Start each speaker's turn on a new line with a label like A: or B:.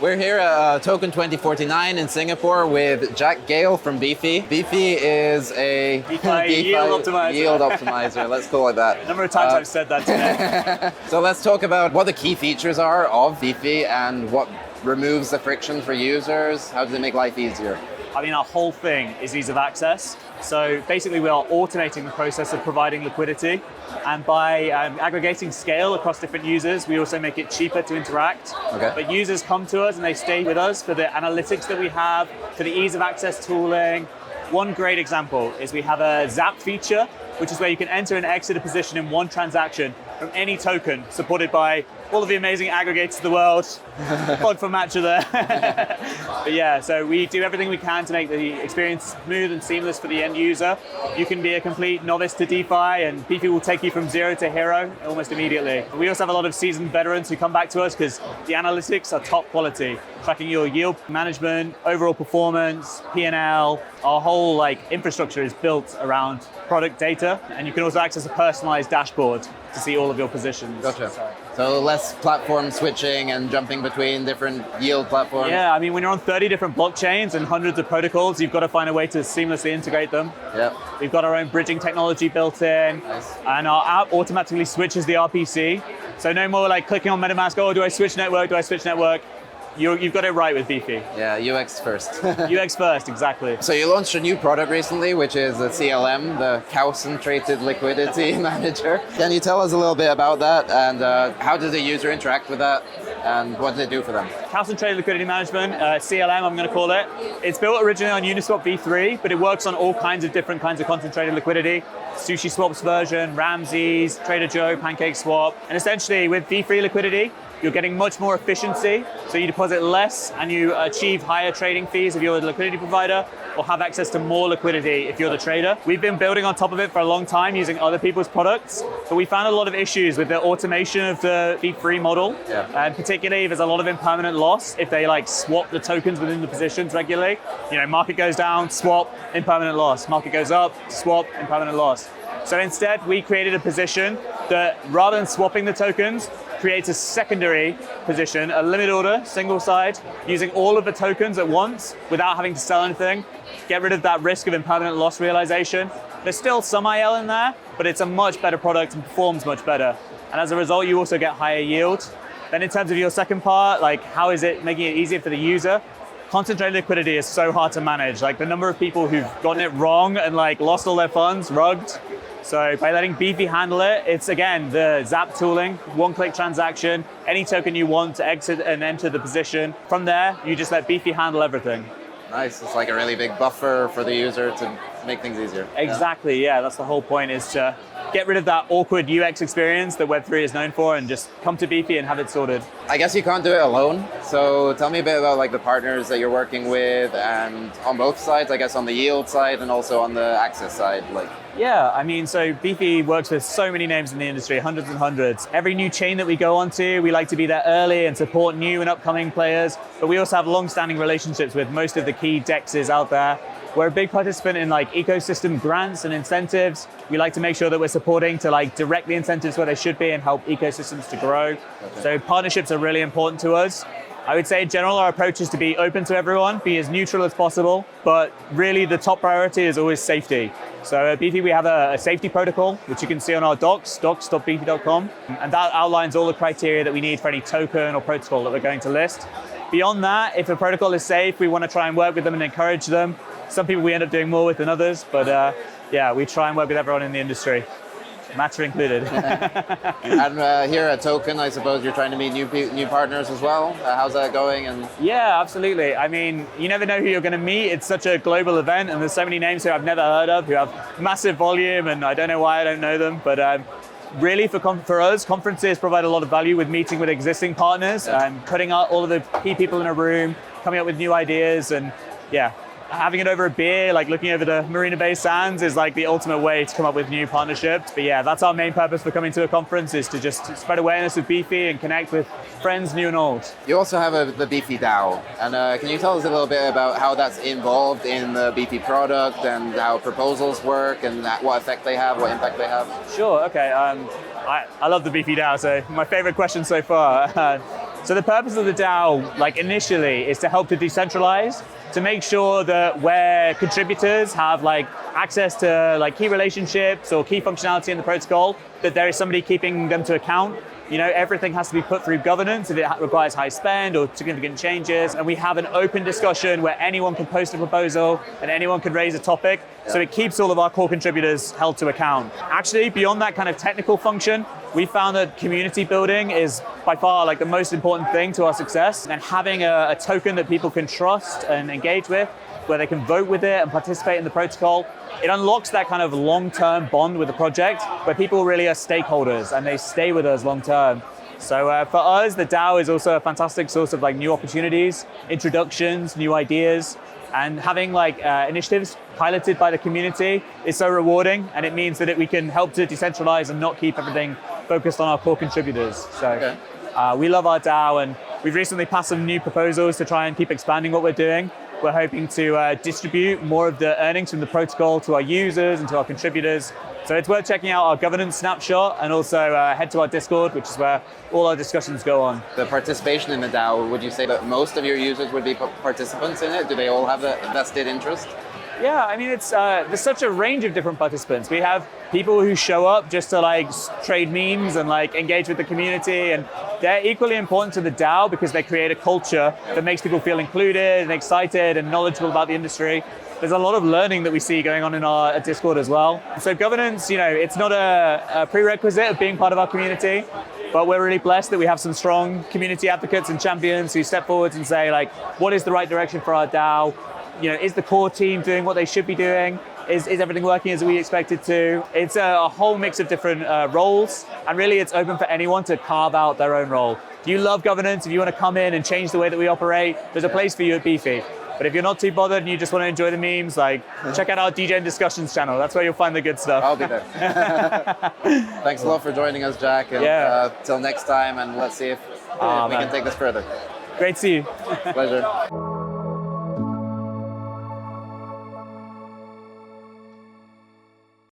A: We're here at Token2049 in Singapore with Jack Gale from Beefy. Beefy is a
B: DeFi yield optimizer.
A: Let's call it that.
B: A number of times I've said that today.
A: So let's talk about what the key features are of Beefy and what removes the friction for users. How does it make life easier?
B: I mean, our whole thing is ease of access. So basically we are automating the process of providing liquidity. And by aggregating scale across different users, we also make it cheaper to interact.
A: Okay.
B: But users come to us and they stay with us for the analytics that we have, for the ease of access tooling. One great example is we have a Zap feature, which is where you can enter and exit a position in one transaction from any token, supported by all of the amazing aggregators of the world. Plug for Matcha there. But yeah, so we do everything we can to make the experience smooth and seamless for the end user. You can be a complete novice to DeFi, and Beefy will take you from zero to hero almost immediately. We also have a lot of seasoned veterans who come back to us because the analytics are top quality, tracking your yield management, overall performance, P&L. Our whole infrastructure is built around product data, and you can also access a personalized dashboard to see all of your positions.
A: Gotcha. So less platform switching and jumping between different yield platforms.
B: Yeah, I mean, when you're on 30 different blockchains and hundreds of protocols, you've got to find a way to seamlessly integrate them.
A: Yeah.
B: We've got our own bridging technology built in.
A: Nice.
B: And our app automatically switches the RPC. So no more clicking on MetaMask, oh, do I switch network, do I switch network? You've got it right with Beefy.
A: Yeah, UX first.
B: UX first, exactly.
A: So you launched a new product recently, which is the CLM, the Cowcentrated Liquidity Manager. Can you tell us a little bit about that, and how does the user interact with that, and what does it do for them?
B: Cowcentrated Liquidity Management, CLM I'm going to call it. It's built originally on Uniswap v3, but it works on all kinds of different kinds of concentrated liquidity. Sushi Swap's version, Ramsey's, Trader Joe, Pancake Swap. And essentially with v3 liquidity, you're getting much more efficiency, so you deposit less and you achieve higher trading fees if you're the liquidity provider, or have access to more liquidity if you're the trader. We've been building on top of it for a long time using other people's products, but we found a lot of issues with the automation of the V3 model, and particularly there's a lot of impermanent loss if they swap the tokens within the positions regularly. Market goes down, swap, impermanent loss. Market goes up, swap, impermanent loss. So instead, we created a position that, rather than swapping the tokens, creates a secondary position, a limit order, single side, using all of the tokens at once without having to sell anything. Get rid of that risk of impermanent loss realization. There's still some IL in there, but it's a much better product and performs much better. And as a result, you also get higher yield. Then in terms of your second part, how is it making it easier for the user? Concentrated liquidity is so hard to manage. The number of people who've gotten it wrong and lost all their funds, rugged. So by letting Beefy handle it, it's again the Zap tooling, one-click transaction, any token you want to exit and enter the position. From there, you just let Beefy handle everything.
A: Nice, it's like a really big buffer for the user to make things easier.
B: Exactly, yeah, that's the whole point, is to get rid of that awkward UX experience that Web3 is known for and just come to Beefy and have it sorted.
A: I guess you can't do it alone, so tell me a bit about the partners that you're working with, and on both sides, I guess on the yield side and also on the access side.
B: Yeah, I mean, so Beefy works with so many names in the industry, hundreds and hundreds. Every new chain that we go onto, we like to be there early and support new and upcoming players, but we also have long-standing relationships with most of the key DEXs out there. We're a big participant in ecosystem grants and incentives. We like to make sure that we're supporting to direct the incentives where they should be and help ecosystems to grow. Okay. So partnerships are really important to us. I would say in general, our approach is to be open to everyone, be as neutral as possible, but really the top priority is always safety. So at Beefy, we have a safety protocol, which you can see on our docs.beefy.com, and that outlines all the criteria that we need for any token or protocol that we're going to list. Beyond that, if a protocol is safe, we want to try and work with them and encourage them. Some people we end up doing more with than others, but yeah, we try and work with everyone in the industry. Matcha included.
A: And here at Token, I suppose you're trying to meet new partners as well. How's that going? And
B: yeah, absolutely. I mean, you never know who you're going to meet. It's such a global event, and there's so many names who I've never heard of, who have massive volume, and I don't know why I don't know them. But really, for us, conferences provide a lot of value with meeting with existing partners and putting out all of the key people in a room, coming up with new ideas, and yeah. Having it over a beer, looking over the Marina Bay Sands is the ultimate way to come up with new partnerships. But yeah, that's our main purpose for coming to a conference, is to just spread awareness of Beefy and connect with friends new and old.
A: You also have the Beefy DAO. And can you tell us a little bit about how that's involved in the Beefy product and how proposals work and what effect they have, what impact they have?
B: Sure, okay. I love the Beefy DAO, so my favorite question so far. So the purpose of the DAO, like initially, is to help to decentralize, to make sure that where contributors have like access to like key relationships or key functionality in the protocol, that there is somebody keeping them to account. You know, everything has to be put through governance if it requires high spend or significant changes. And we have an open discussion where anyone can post a proposal and anyone can raise a topic. So it keeps all of our core contributors held to account. Actually, beyond that kind of technical function, we found that community building is by far like the most important thing to our success. And having a token that people can trust and engage with, where they can vote with it and participate in the protocol, it unlocks that kind of long-term bond with the project where people really are stakeholders and they stay with us long-term. So for us, the DAO is also a fantastic source of like new opportunities, introductions, new ideas, and having like initiatives piloted by the community is so rewarding, and it means that we can help to decentralize and not keep everything focused on our core contributors. So we love our DAO, and we've recently passed some new proposals to try and keep expanding what we're doing. We're hoping to distribute more of the earnings from the protocol to our users and to our contributors. So it's worth checking out our governance snapshot, and also head to our Discord, which is where all our discussions go on.
A: The participation in the DAO, would you say that most of your users would be participants in it? Do they all have a vested interest?
B: Yeah, I mean, it's there's such a range of different participants. We have people who show up just to like trade memes and like engage with the community, and they're equally important to the DAO because they create a culture that makes people feel included and excited and knowledgeable about the industry. There's a lot of learning that we see going on in our Discord as well. So governance, you know, it's not a prerequisite of being part of our community, but we're really blessed that we have some strong community advocates and champions who step forward and say like, what is the right direction for our DAO? You know, is the core team doing what they should be doing? Is everything working as we expected to? It's a whole mix of different roles, and really it's open for anyone to carve out their own role. If you love governance, if you want to come in and change the way that we operate, there's a place for you at Beefy. But if you're not too bothered and you just want to enjoy the memes, like check out our DJ and Discussions channel. That's where you'll find the good stuff.
A: I'll be there. Thanks a lot for joining us, Jack. And till next time, and let's see if we can take this further.
B: Great to see you.
A: Pleasure.